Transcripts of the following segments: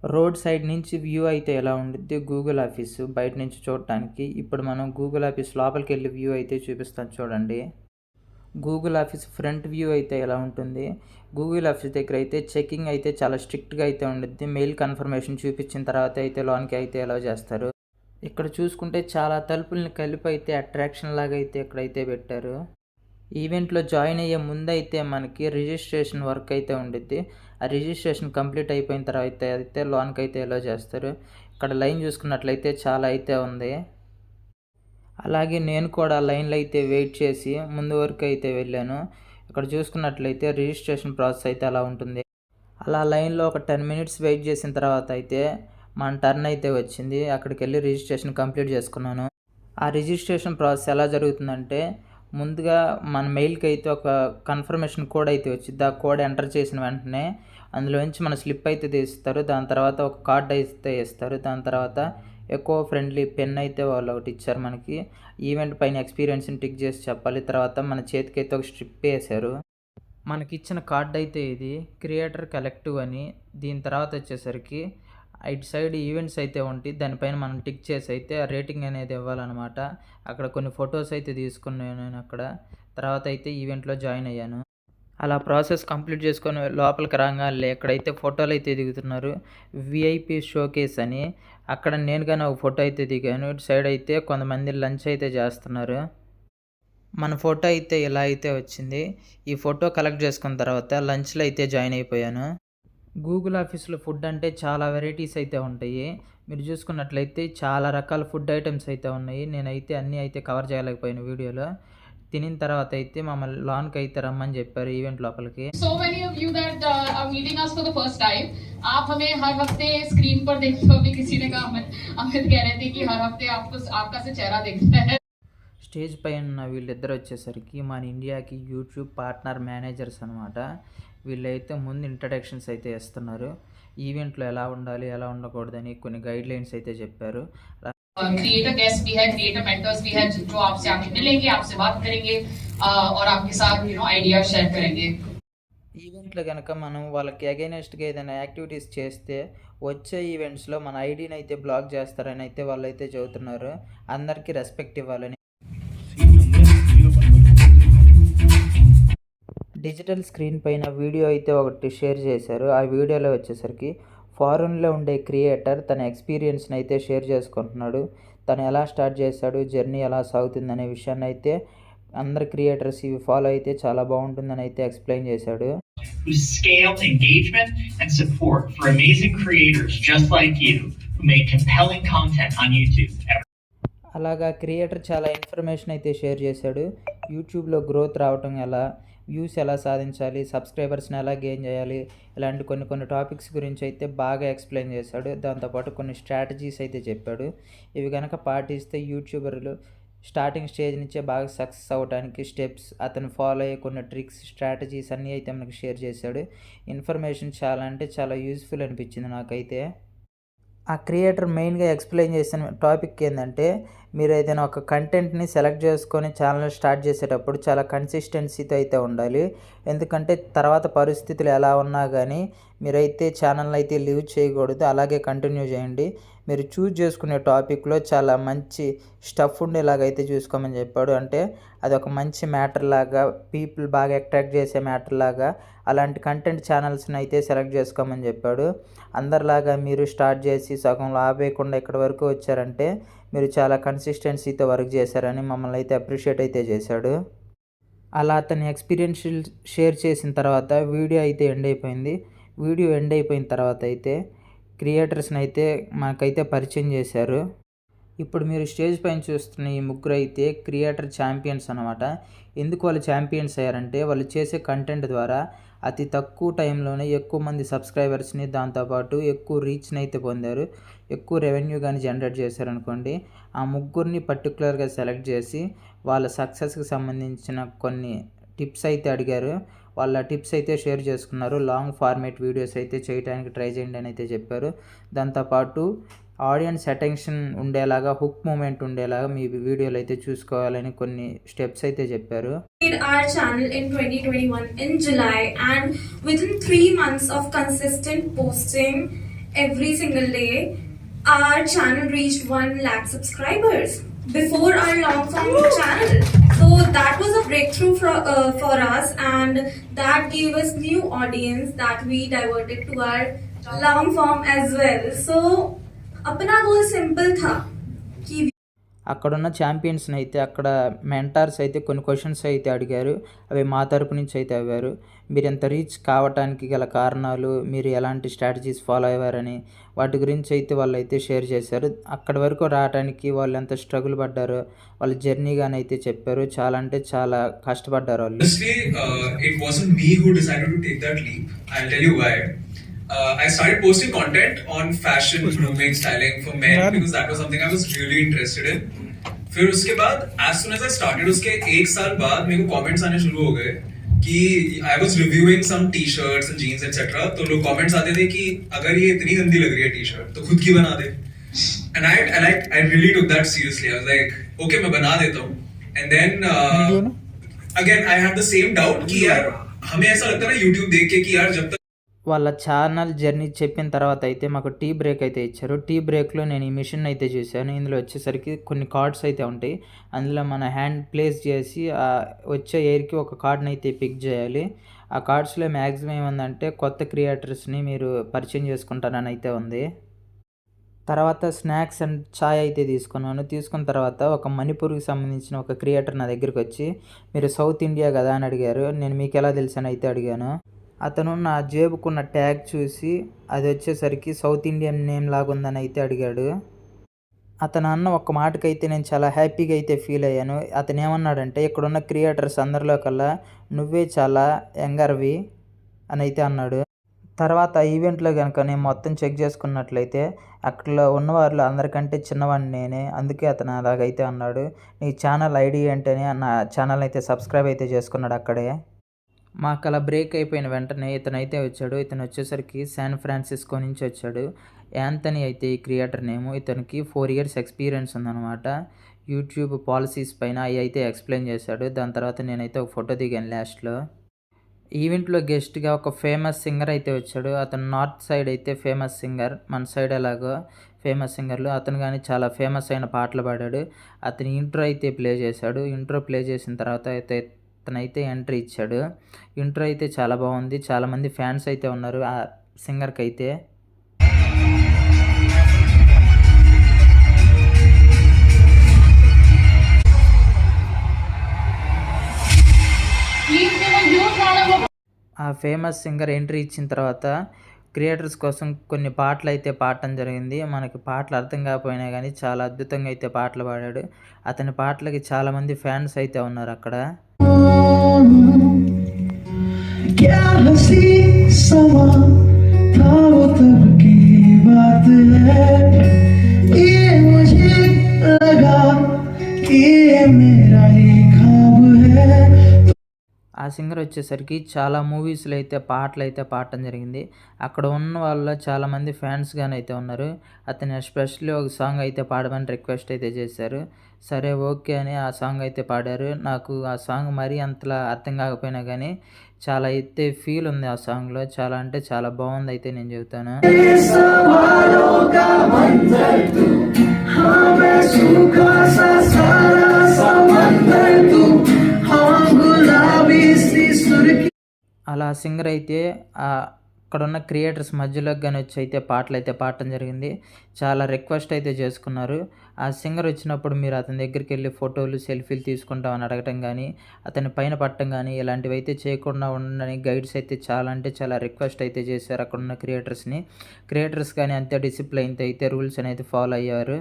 Road side నుంచి view అయితే ఎలా ఉండిద్ది గూగుల్ ఆఫీస్ బయట నుంచి చూడటానికి. ఇప్పుడు మనం గూగుల్ ఆఫీస్ లోపలికి వెళ్ళి వ్యూ అయితే చూపిస్తాను చూడండి. గూగుల్ ఆఫీస్ ఫ్రంట్ వ్యూ అయితే ఎలా ఉంటుంది. గూగుల్ ఆఫీస్ దగ్గర అయితే చెకింగ్ అయితే చాలా స్ట్రిక్ట్గా అయితే ఉండిద్ది. మెయిల్ కన్ఫర్మేషన్ చూపించిన తర్వాత అయితే లోన్కి అయితే అలౌ చేస్తారు. ఇక్కడ చూసుకుంటే చాలా తలుపుల్ని కలిపి అయితే అట్రాక్షన్ లాగా అయితే ఇక్కడైతే పెట్టారు. ఈవెంట్లో జాయిన్ అయ్యే ముందు అయితే మనకి రిజిస్ట్రేషన్ వర్క్ అయితే ఉండిద్ది. ఆ రిజిస్ట్రేషన్ కంప్లీట్ అయిపోయిన తర్వాత అయితే లోన్కి అయితే అలౌ చేస్తారు. ఇక్కడ లైన్ చూసుకున్నట్లయితే చాలా అయితే ఉంది. అలాగే నేను కూడా లైన్లో అయితే వెయిట్ చేసి ముందు వరకు అయితే వెళ్ళాను. ఇక్కడ చూసుకున్నట్లయితే రిజిస్ట్రేషన్ ప్రాసెస్ అయితే అలా ఉంటుంది. అలా లైన్లో ఒక 10 మినిట్స్ వెయిట్ చేసిన తర్వాత అయితే మన టర్న్ అయితే వచ్చింది. అక్కడికి వెళ్ళి రిజిస్ట్రేషన్ కంప్లీట్ చేసుకున్నాను. ఆ రిజిస్ట్రేషన్ ప్రాసెస్ ఎలా జరుగుతుందంటే ముందుగా మన మెయిల్కి అయితే ఒక కన్ఫర్మేషన్ కోడ్ అయితే వచ్చింది. ఆ కోడ్ ఎంటర్ చేసిన వెంటనే అందులోంచి మన స్లిప్ అయితే తీస్తారు. దాని తర్వాత ఒక కార్డ్ అయితే ఇస్తారు. దాని తర్వాత ఎకో ఫ్రెండ్లీ పెన్ అయితే వాళ్ళు ఒకటి ఇచ్చారు మనకి. ఈవెంట్ పైన ఎక్స్పీరియన్స్ని టిక్ చేసి చెప్పాలి. తర్వాత మన చేతికి అయితే ఒక స్ట్రిప్ వేశారు. మనకి ఇచ్చిన కార్డ్ అయితే ఇది క్రియేటర్ కలెక్టివ్ అని. దీని తర్వాత వచ్చేసరికి ఇటు సైడ్ ఈవెంట్స్ అయితే ఉంటాయి. దానిపైన మనం టిక్ చేసి అయితే రేటింగ్ అనేది ఇవ్వాలన్నమాట. అక్కడ కొన్ని ఫొటోస్ అయితే తీసుకున్నాను నేను అక్కడ. తర్వాత అయితే ఈవెంట్లో జాయిన్ అయ్యాను. అలా ప్రాసెస్ కంప్లీట్ చేసుకొని లోపలికి రాగానే ఇక్కడైతే ఫోటోలు అయితే దిగుతున్నారు. విఐపి షోకేస్ అని. అక్కడ నేను కానీ ఒక ఫోటో అయితే దిగాను. ఇటు సైడ్ అయితే కొంతమంది లంచ్ అయితే చేస్తున్నారు. మన ఫోటో అయితే ఇలా అయితే వచ్చింది. ఈ ఫోటో కలెక్ట్ చేసుకున్న తర్వాత లంచ్లో అయితే జాయిన్ అయిపోయాను. గూగుల్ ఆఫీస్లో ఫుడ్ అంటే చాలా వెరైటీస్ అయితే ఉంటాయి. మీరు చూసుకున్నట్లయితే చాలా రకాల ఫుడ్ ఐటమ్స్ అయితే ఉన్నాయి. నేనైతే అన్నీ అయితే కవర్ చేయలేకపోయాను వీడియోలో. తినిన తర్వాత అయితే మమ్మల్ని లాన్కి అయితే రమ్మని చెప్పారు ఈవెంట్ లోపలికి. So many of you that are meeting us for the first time, आप हमें हर हफ्ते स्क्रीन पर देखते हो. अभी किसी ने कहा अमित कह रहे थे कि हर हफ्ते आपको आपका से चेहरा देखता है. స్టేజ్ పైన ఉన్న వీళ్ళిద్దరు వచ్చేసరికి మన ఇండియాకి యూట్యూబ్ పార్ట్నర్ మేనేజర్స్ అనమాట. వీళ్ళైతే ముందు ఇంట్రడక్షన్స్ అయితే ఇస్తున్నారు. ఈవెంట్లో ఎలా ఉండాలి ఎలా ఉండకూడదని కొన్ని గైడ్లైన్స్ అయితే చెప్పారు. क्रिएटर गेस्ट भी है, क्रिएटर मेंटर्स भी है जो आपसे आके मिलेंगे, आपसे बात करेंगे और आपके साथ आइडिया शेयर करेंगे. ఈవెంట్లో కనుక మనం వాళ్ళకి అగైనెస్ట్గా ఏదైనా యాక్టివిటీస్ చేస్తే వచ్చే ఈవెంట్స్లో మన ఐడిని అయితే బ్లాక్ చేస్తారని అయితే వాళ్ళైతే చెబుతున్నారు. అందరికీ రెస్పెక్ట్ ఇవ్వాలని. డిజిటల్ స్క్రీన్ పైన వీడియో అయితే ఒకటి షేర్ చేశారు. ఆ వీడియోలో వచ్చేసరికి ఫారెన్లో ఉండే క్రియేటర్ తన ఎక్స్పీరియన్స్ని అయితే షేర్ చేసుకుంటున్నాడు. తను ఎలా స్టార్ట్ చేశాడు, జర్నీ ఎలా సాగుతుందనే విషయాన్ని అయితే అందరు క్రియేటర్స్ ఇవి ఫాలో అయితే చాలా బాగుంటుందని అయితే ఎక్స్ప్లెయిన్ చేశాడు. Scale engagement and support for amazing creators just like you who make compelling content on YouTube. అలాగా క్రియేటర్ చాలా ఇన్ఫర్మేషన్ అయితే షేర్ చేశాడు. యూట్యూబ్లో గ్రోత్ రావటం ఎలా, వ్యూస్ ఎలా సాధించాలి, సబ్స్క్రైబర్స్ని ఎలా గెయిన్ చేయాలి, ఇలాంటి కొన్ని టాపిక్స్ గురించి అయితే బాగా ఎక్స్ప్లెయిన్ చేశాడు. దాంతోపాటు కొన్ని స్ట్రాటజీస్ అయితే చెప్పాడు. ఇవి కనుక పాటిస్తే యూట్యూబర్లు స్టార్టింగ్ స్టేజ్ నుంచే బాగా సక్సెస్ అవ్వడానికి స్టెప్స్, అతను ఫాలో అయ్యే కొన్ని ట్రిక్స్, స్ట్రాటజీస్ అన్నీ అయితే మనకు షేర్ చేశాడు. ఇన్ఫర్మేషన్ చాలా అంటే చాలా యూస్ఫుల్ అనిపించింది నాకైతే. ఆ క్రియేటర్ మెయిన్గా ఎక్స్ప్లెయిన్ చేసిన టాపిక్ ఏంటంటే మీరు ఏదైనా ఒక కంటెంట్ని సెలెక్ట్ చేసుకొని ఛానల్ స్టార్ట్ చేసేటప్పుడు చాలా కన్సిస్టెన్సీతో అయితే ఉండాలి. ఎందుకంటే తర్వాత పరిస్థితులు ఎలా ఉన్నా కానీ మీరైతే ఛానల్ అయితే లీవ్ చేయకూడదు, అలాగే కంటిన్యూ చేయండి. మీరు చూజ్ చేసుకునే టాపిక్లో చాలా మంచి స్టఫ్ ఉండేలాగైతే చూసుకోమని చెప్పాడు. అంటే అది ఒక మంచి మ్యాటర్ లాగా, పీపుల్ బాగా అట్రాక్ట్ చేసే మ్యాటర్ లాగా అలాంటి కంటెంట్ ఛానల్స్ని అయితే సెలెక్ట్ చేసుకోమని చెప్పాడు. అందరిలాగా మీరు స్టార్ట్ చేసి సగంలో ఆపేయకుండా ఇక్కడి వరకు వచ్చారంటే మీరు చాలా కన్సిస్టెన్సీతో వర్క్ చేశారని మమ్మల్ని అయితే అప్రిషియేట్ అయితే చేశాడు. అలా అతని ఎక్స్పీరియన్స్ షేర్ చేసిన తర్వాత వీడియో అయితే ఎండ్ అయిపోయింది. వీడియో ఎండ్ అయిపోయిన తర్వాత అయితే క్రియేటర్స్ని అయితే మాకైతే పరిచయం చేశారు. ఇప్పుడు మీరు స్టేజ్ పైన చూస్తున్న ఈ ముగ్గురు అయితే క్రియేటర్ ఛాంపియన్స్ అనమాట. ఎందుకు వాళ్ళు ఛాంపియన్స్ అయ్యారంటే వాళ్ళు చేసే కంటెంట్ ద్వారా అతి తక్కువ టైంలోనే ఎక్కువ మంది సబ్స్క్రైబర్స్ని, దాంతోపాటు ఎక్కువ రీచ్ని అయితే పొందారు. ఎక్కువ రెవెన్యూ కానీ జనరేట్ చేశారనుకోండి. ఆ ముగ్గురిని పర్టికులర్గా సెలెక్ట్ చేసి వాళ్ళ సక్సెస్కి సంబంధించిన కొన్ని టిప్స్ అయితే అడిగారు. వాళ్ళ టిప్స్ అయితే షేర్ చేసుకున్నారు. లాంగ్ ఫార్మేట్ వీడియోస్ అయితే చేయడానికి ట్రై చేయండి అని అయితే చెప్పారు. దాంతోపాటు ఆడియన్స్ అటెన్షన్ ఉండేలాగా, హుక్ మూమెంట్ ఉండేలాగా మీ వీడియోలు అయితే చూసుకోవాలని కొన్ని స్టెప్స్ అయితే చెప్పారు. Our channel in 2021 in July, and within 3 months of consistent posting every single day. Our channel reached 1 lakh subscribers before our long form channel. So that was a breakthrough for us, and that gave us new audience that we diverted to our long form as well. So अपना goal simple था कि అక్కడున్న ఛాంపియన్స్ని అయితే అక్కడ mentors అయితే కొన్ని questions అయితే అడిగారు. అవి మా తరపు నుంచి అయితే అవ్వారు. మీరు ఎంత రీచ్ కావటానికి గల కారణాలు, మీరు ఎలాంటి స్ట్రాటజీస్ ఫాలో అయ్యారని వాటి గురించి అయితే వాళ్ళు అయితే షేర్ చేశారు. అక్కడి వరకు రావడానికి వాళ్ళు ఎంత స్ట్రగుల్ పడ్డారో వాళ్ళ జర్నీ గాని అయితే చెప్పారు. చాలా అంటే చాలా కష్టపడ్డారు వాళ్ళు. Honestly, it wasn't me who decided to take that leap. I'll tell you why. I started posting content on fashion, grooming, styling for men because that was something I was really interested in. फिर उसके बाद as soon as I started उसके 1 साल बाद मेरे को comments आने शुरू हो गए कि I was reviewing some t-shirts and jeans etc. तो लोग comments आते थे कि अगर ये इतनी गंदी लग रही है t-shirt तो खुद की बना दे. And I really took that seriously. I was like, okay मैं बना देता हूँ. And then again I had the same doubt कि यार हमें ऐसा लगता है ना YouTube देख के कि यार जब तक వాళ్ళ ఛానల్ జర్నీ చెప్పిన తర్వాత అయితే మాకు టీ బ్రేక్ అయితే ఇచ్చారు. టీ బ్రేక్లో నేను ఈ మిషన్ అయితే చూశాను. ఇందులో వచ్చేసరికి కొన్ని కార్డ్స్ అయితే ఉంటాయి. అందులో మన హ్యాండ్ ప్లేస్ చేసి వచ్చే ఎయిర్కి ఒక కార్డ్ని అయితే పిక్ చేయాలి. ఆ కార్డ్స్లో మ్యాక్సిమం ఏముందంటే కొత్త క్రియేటర్స్ని మీరు పరిచయం చేసుకుంటారని అయితే ఉంది. తర్వాత స్నాక్స్ అండ్ చాయ్ అయితే తీసుకున్నాను. తీసుకున్న తర్వాత ఒక మణిపూర్కి సంబంధించిన ఒక క్రియేటర్ నా దగ్గరికి వచ్చి మీరు సౌత్ ఇండియా కదా అని అడిగారు. నేను మీకు ఎలా తెలుసని అయితే అడిగాను. అతను నా జేబుకున్న ట్యాగ్ చూసి అది వచ్చేసరికి సౌత్ ఇండియన్ నేమ్ లాగా ఉందని అయితే అడిగాడు. అతను అన్న ఒక్క మాటకైతే నేను చాలా హ్యాపీగా అయితే ఫీల్ అయ్యాను. అతను ఏమన్నాడంటే ఇక్కడున్న క్రియేటర్స్ అందరిలో కల్లా నువ్వే చాలా యంగర్వి అని అయితే అన్నాడు. తర్వాత ఈవెంట్లో కనుక నేను మొత్తం చెక్ చేసుకున్నట్లయితే అక్కడ ఉన్నవాళ్ళు అందరికంటే చిన్నవాడిని నేనే. అందుకే అతను అలాగైతే అన్నాడు. నీ ఛానల్ ఐడి ఏంటని నా ఛానల్ అయితే సబ్స్క్రైబ్ అయితే చేసుకున్నాడు అక్కడే. మాకు అలా బ్రేక్ అయిపోయిన వెంటనే ఇతనైతే వచ్చాడు. ఇతను వచ్చేసరికి శాన్ ఫ్రాన్సిస్కో నుంచి వచ్చాడు. యాంథనీ అయితే ఈ క్రియేటర్ నేము. ఇతనికి 4 years ఎక్స్పీరియన్స్ ఉందన్నమాట. యూట్యూబ్ పాలసీస్ పైన అవి అయితే ఎక్స్ప్లెయిన్ చేశాడు. దాని తర్వాత నేనైతే ఒక ఫోటో దిగాను లాస్ట్లో. ఈవెంట్లో గెస్ట్గా ఒక ఫేమస్ సింగర్ అయితే వచ్చాడు. అతను నార్త్ సైడ్ అయితే ఫేమస్ సింగర్, మన సైడ్ ఎలాగో ఫేమస్ సింగర్లు. అతను కానీ చాలా ఫేమస్ అయిన పాటలు పాడాడు. అతని ఇంట్రో అయితే ప్లే చేశాడు. ఇంట్రో ప్లే చేసిన తర్వాత అయితే అతనైతే ఎంట్రీ ఇచ్చాడు. ఇంట్రో అయితే చాలా బాగుంది. చాలామంది ఫ్యాన్స్ అయితే ఉన్నారు ఆ సింగర్కి అయితే. ఆ ఫేమస్ సింగర్ ఎంట్రీ ఇచ్చిన తర్వాత క్రియేటర్స్ కోసం కొన్ని పాటలు అయితే పాడటం జరిగింది. మనకి పాటలు అర్థం కాకపోయినా కానీ చాలా అద్భుతంగా అయితే పాటలు పాడాడు. అతని పాటలకి చాలామంది ఫ్యాన్స్ అయితే ఉన్నారు అక్కడ. क्या हंसी समा था वो तब की बात है, ये मुझे लगा कि ये मेरा ही ख्वाब है. ఆ సింగర్ వచ్చేసరికి చాలా మూవీస్లో అయితే పాటలు అయితే పాడటం జరిగింది. అక్కడ ఉన్న వాళ్ళలో చాలామంది ఫ్యాన్స్గానే అయితే ఉన్నారు. అతను ఎస్పెషల్లీ ఒక సాంగ్ అయితే పాడమని రిక్వెస్ట్ అయితే చేశారు. సరే ఓకే అని ఆ సాంగ్ అయితే పాడారు. నాకు ఆ సాంగ్ మరీ అంతలా అర్థం కాకపోయినా కానీ చాలా అయితే ఫీల్ ఉంది ఆ సాంగ్లో. చాలా అంటే చాలా బాగుంది అయితే నేను చెబుతాను. అలా సింగర్ అయితే అక్కడున్న క్రియేటర్స్ మధ్యలోకి కానీ వచ్చి అయితే పాటలు అయితే పాడటం జరిగింది. చాలా రిక్వెస్ట్ అయితే చేసుకున్నారు. ఆ సింగర్ వచ్చినప్పుడు మీరు అతని దగ్గరికి వెళ్ళి ఫోటోలు సెల్ఫీలు తీసుకుంటామని అడగటం కానీ అతని పైన పట్టడం కానీ ఇలాంటివి అయితే చేయకుండా ఉండని గైడ్స్ అయితే చాలా అంటే చాలా రిక్వెస్ట్ అయితే చేశారు అక్కడున్న క్రియేటర్స్ని. క్రియేటర్స్ కానీ అంతే డిసిప్లైన్తో అయితే రూల్స్ అనేది ఫాలో అయ్యారు.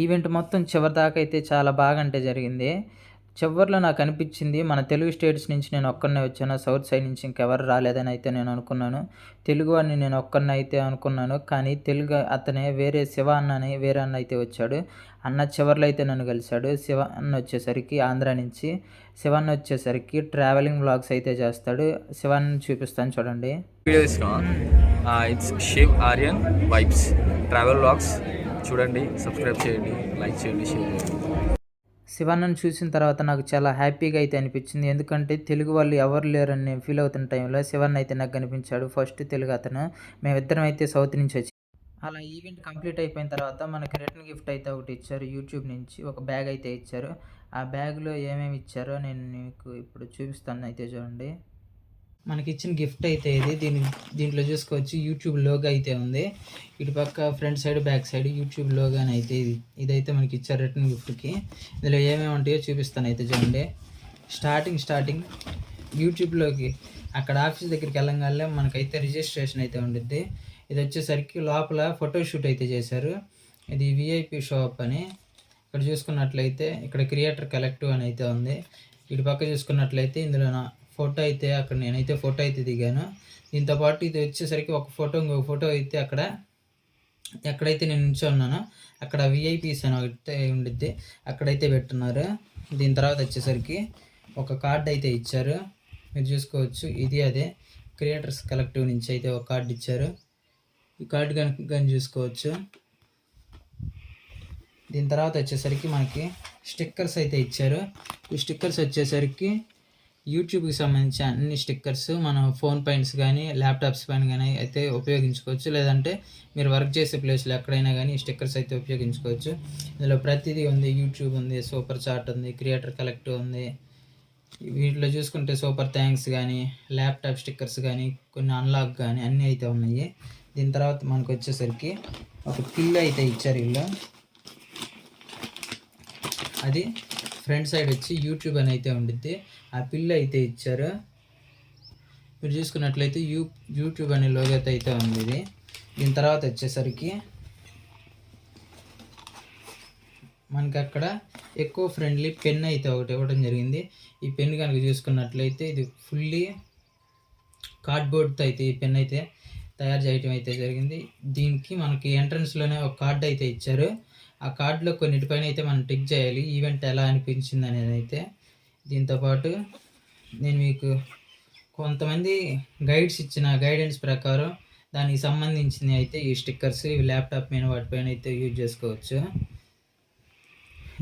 ఈవెంట్ మొత్తం చివరి దాకా అయితే చాలా బాగా అంటే జరిగింది. చివరిలో నాకు అనిపించింది మన తెలుగు స్టేట్స్ నుంచి నేను ఒక్కరినే వచ్చాను, సౌత్ సైడ్ నుంచి ఇంకెవరు రాలేదని అయితే నేను అనుకున్నాను. తెలుగువాడిని నేను ఒక్కరిని అయితే అనుకున్నాను. కానీ తెలుగు అతనే వేరే శివ అన్న అని వేరే అన్న అయితే వచ్చాడు. అన్న చివరిలో అయితే నన్ను కలిశాడు. శివ అన్న వచ్చేసరికి ఆంధ్ర నుంచి, శివ అన్న వచ్చేసరికి ట్రావెలింగ్ వ్లాగ్స్ అయితే చేస్తాడు. శివ అన్న చూపిస్తాను చూడండి. It's Shiv Aryan Vibes Travel Vlogs. చూడండి, సబ్స్క్రైబ్ చేయండి, లైక్ చేయండి, షేర్ చేయండి. శివన్నను చూసిన తర్వాత నాకు చాలా హ్యాపీగా అయితే అనిపించింది. ఎందుకంటే తెలుగు వాళ్ళు ఎవరు లేరని నేను ఫీల్ అవుతున్న టైంలో శివన్న అయితే నాకు కనిపించాడు. ఫస్ట్ తెలుగు అతను. మేమిద్దరం అయితే సౌత్ నుంచి వచ్చి అలా ఈవెంట్ కంప్లీట్ అయిపోయిన తర్వాత మనకి రిటర్న్ గిఫ్ట్ అయితే ఒకటి ఇచ్చారు యూట్యూబ్ నుంచి. ఒక బ్యాగ్ అయితే ఇచ్చారు. ఆ బ్యాగ్లో ఏమేమి ఇచ్చారో నేను మీకు ఇప్పుడు చూపిస్తాను అయితే చూడండి. మనకి ఇచ్చిన గిఫ్ట్ అయితే ఇది. దీంట్లో చూసుకోవచ్చు యూట్యూబ్ లోగో అయితే ఉంది. ఇటు పక్క front side back side YouTube logo అని అయితే ఇదైతే మనకి ఇచ్చారు రిటర్న్ గిఫ్ట్కి. ఇందులో ఏమేమి ఉంటాయో చూపిస్తాను అయితే చూడండి. స్టార్టింగ్ యూట్యూబ్లోకి అక్కడ ఆఫీస్ దగ్గరికి వెళ్ళగానే మనకైతే రిజిస్ట్రేషన్ అయితే ఉండిద్ది. ఇది వచ్చేసరికి లోపల ఫోటోషూట్ అయితే చేశారు. ఇది విఐపి షాప్ అని. ఇక్కడ చూసుకున్నట్లయితే ఇక్కడ క్రియేటర్ కలెక్టివ్ అని అయితే ఉంది. ఇటు పక్క చూసుకున్నట్లయితే ఇందులో నా ఫోటో అయితే అక్కడ నేనైతే ఫోటో అయితే దిగాను. దీంతోపాటు ఇది వచ్చేసరికి ఒక ఫోటో ఇంకొక ఫోటో అయితే ఎక్కడైతే నేను ఉన్నానో అక్కడ విఐపీస్ అని అయితే ఉండిద్ది, అక్కడైతే పెట్టున్నారు. దీని తర్వాత వచ్చేసరికి ఒక కార్డు అయితే ఇచ్చారు. మీరు చూసుకోవచ్చు ఇది అదే క్రియేటర్స్ కలెక్టివ్ నుంచి అయితే ఒక కార్డు ఇచ్చారు. ఈ కార్డు కనుక చూసుకోవచ్చు. దీని తర్వాత వచ్చేసరికి మనకి స్టిక్కర్స్ అయితే ఇచ్చారు. ఈ స్టిక్కర్స్ వచ్చేసరికి యూట్యూబ్కి సంబంధించిన అన్ని స్టిక్కర్స్ మనం ఫోన్ పైన్స్ కానీ ల్యాప్టాప్స్ పైన కానీ అయితే ఉపయోగించుకోవచ్చు. లేదంటే మీరు వర్క్ చేసే ప్లేస్లో ఎక్కడైనా కానీ ఈ స్టిక్కర్స్ అయితే ఉపయోగించుకోవచ్చు. ఇందులో ప్రతిదీ ఉంది. యూట్యూబ్ ఉంది, సూపర్ చాట్ ఉంది, క్రియేటర్ కలెక్టివ్ ఉంది. వీటిలో చూసుకుంటే సూపర్ థ్యాంక్స్ కానీ ల్యాప్టాప్ స్టిక్కర్స్ కానీ కొన్ని అన్లాక్ కానీ అన్నీ అయితే ఉన్నాయి. దీని తర్వాత మనకు వచ్చేసరికి ఒక పిల్ అయితే ఇచ్చారు వీళ్ళు. అది ఫ్రంట్ సైడ్ వచ్చి యూట్యూబ్ అని అయితే ఉండిద్ది. ఆ పిల్ అయితే ఇచ్చారు. మీరు చూసుకున్నట్లయితే యూట్యూబ్ అనే లోగో అయితే ఉంది ఇది. దీని తర్వాత వచ్చేసరికి మనకి అక్కడ ఎక్కువ ఫ్రెండ్లీ పెన్ అయితే ఒకటి ఇవ్వడం జరిగింది. ఈ పెన్ కనుక చూసుకున్నట్లయితే ఇది ఫుల్లీ కార్డ్బోర్డ్తో అయితే ఈ పెన్ అయితే తయారు చేయడం అయితే జరిగింది. దీనికి మనకి ఎంట్రన్స్లోనే ఒక కార్డు అయితే ఇచ్చారు. ఆ కార్డులో కొన్నిటిపైన అయితే మనం టిక్ చేయాలి ఈవెంట్ ఎలా అనిపించింది అనేది అయితే. దీంతోపాటు నేను మీకు కొంతమంది గైడ్స్ ఇచ్చిన గైడెన్స్ ప్రకారం దానికి సంబంధించినవి అయితే ఈ స్టిక్కర్స్ ఇవి ల్యాప్టాప్ మీద వాటిపైన అయితే యూజ్ చేసుకోవచ్చు.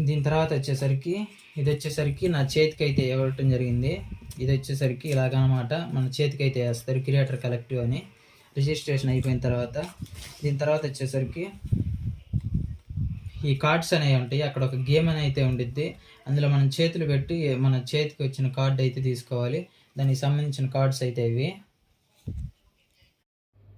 దీని తర్వాత వచ్చేసరికి ఇది వచ్చేసరికి నా చేతికి అయితే ఇవ్వటం జరిగింది. ఇది వచ్చేసరికి ఇలాగనమాట మన చేతికి అయితే వేస్తారు క్రియేటర్ కలెక్టివ్ అని రిజిస్ట్రేషన్ అయిపోయిన తర్వాత. దీని తర్వాత వచ్చేసరికి ఈ కార్డ్స్ అనేవి ఉంటాయి. అక్కడ ఒక గేమ్ అని అయితే ఉండిద్ది. అందులో మనం చేతులు పెట్టి మన చేతికి వచ్చిన కార్డు అయితే తీసుకోవాలి. దానికి సంబంధించిన కార్డ్స్ అయితే ఇవి.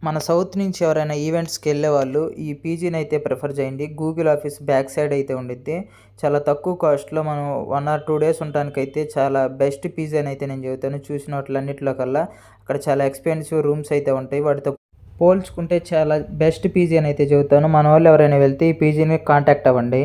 మన సౌత్ నుంచి ఎవరైనా ఈవెంట్స్కి వెళ్ళే వాళ్ళు ఈ పీజీని అయితే ప్రిఫర్ చేయండి. గూగుల్ ఆఫీస్ బ్యాక్ సైడ్ అయితే ఉండిద్ది. చాలా తక్కువ కాస్ట్లో మనం 1 or 2 days ఉండటానికైతే చాలా బెస్ట్ పీజీ అని అయితే నేను చెబుతాను. చూసిన వాటిలన్నింటిలో కల్లా అక్కడ చాలా ఎక్స్పెన్సివ్ రూమ్స్ అయితే ఉంటాయి. వాటితో పోల్చుకుంటే చాలా బెస్ట్ పీజీ అని అయితే చెబుతాను. మన వాళ్ళు ఎవరైనా వెళ్తే ఈ పీజీని కాంటాక్ట్ అవ్వండి.